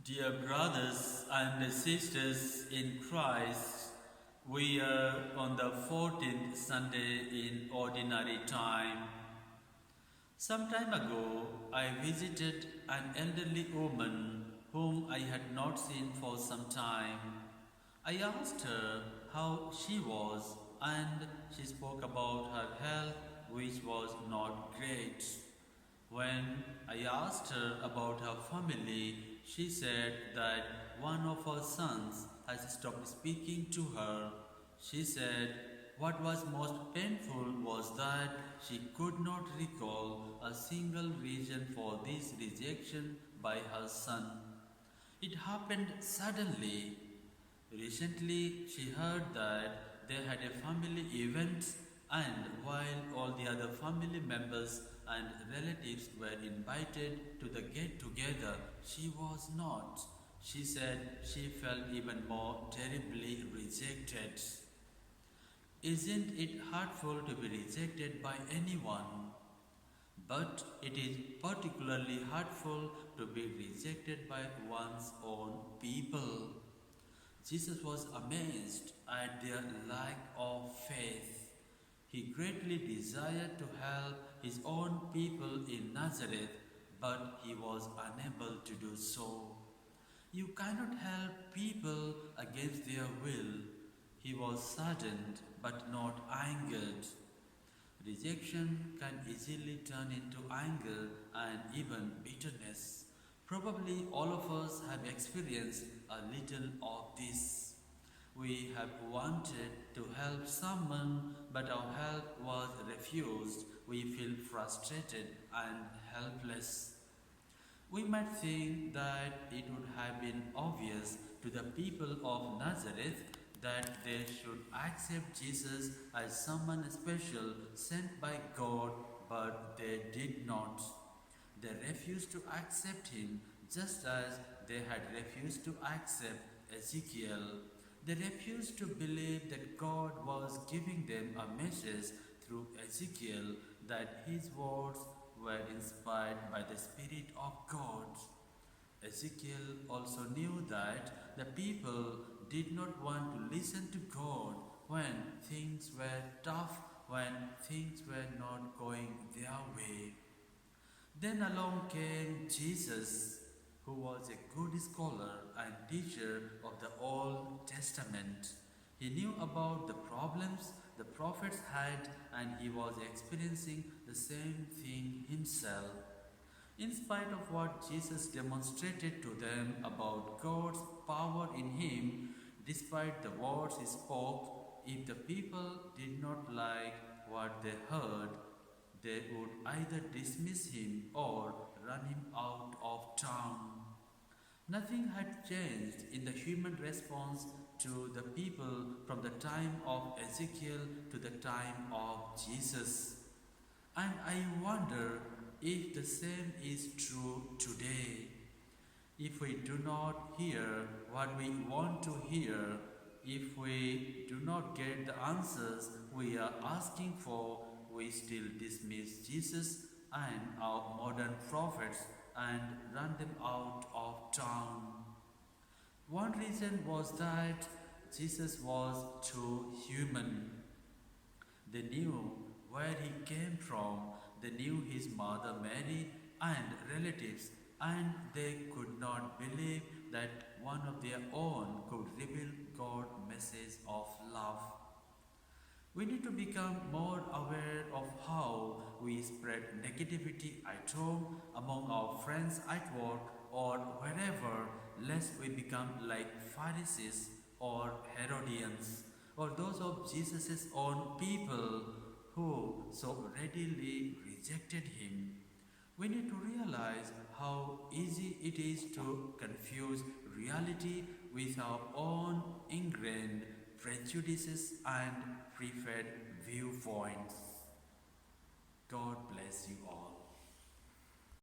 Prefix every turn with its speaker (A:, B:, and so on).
A: Dear brothers and sisters in Christ, we are on the 14th Sunday in Ordinary Time. Some time ago, I visited an elderly woman whom I had not seen for some time. I asked her how she was, and she spoke about her health, which was not great. When I asked her about her family, she said that one of her sons has stopped speaking to her. She said what was most painful was that she could not recall a single reason for this rejection by her son. It happened suddenly. Recently, she heard that they had a family event, and while all the other family members and relatives were invited to the get together, she was not. She said she felt even more terribly rejected. Isn't it hurtful to be rejected by anyone? But it is particularly hurtful to be rejected by one's own people. Jesus was amazed at their lack of faith. He greatly desired to help his own people in Nazareth, but he was unable to do so. You cannot help people against their will. He was saddened but not angered. Rejection can easily turn into anger and even bitterness. Probably all of us have experienced a little of this. We have wanted to help someone, but our help was refused. We feel frustrated and helpless. We might think that it would have been obvious to the people of Nazareth that they should accept Jesus as someone special sent by God, but they did not. They refused to accept him just as they had refused to accept Ezekiel. They refused to believe that God was giving them a message through Ezekiel, that his words were inspired by the Spirit of God. Ezekiel also knew that the people did not want to listen to God when things were tough, when things were not going their way. Then along came Jesus, who was a good scholar and teacher of the Old Testament. He knew about the problems the prophets had, and he was experiencing the same thing himself. In spite of what Jesus demonstrated to them about God's power in him, despite the words he spoke, if the people did not like what they heard, they would either dismiss him or run him out of town. Nothing had changed in the human response to the people from the time of Ezekiel to the time of Jesus. And I wonder if the same is true today. If we do not hear what we want to hear, if we do not get the answers we are asking for, we still dismiss Jesus and our modern prophets and run them out of town. One reason was that Jesus was too human. They knew where he came from, they knew his mother Mary and relatives, and they could not believe that one of their own could reveal God's message of love. We need to become more aware of how we spread negativity at home, among our friends at work, or wherever, lest we become like Pharisees or Herodians, or those of Jesus' own people who so readily rejected him. We need to realize how easy it is to confuse reality with our own ingrained prejudices and preferred viewpoints. God bless you all.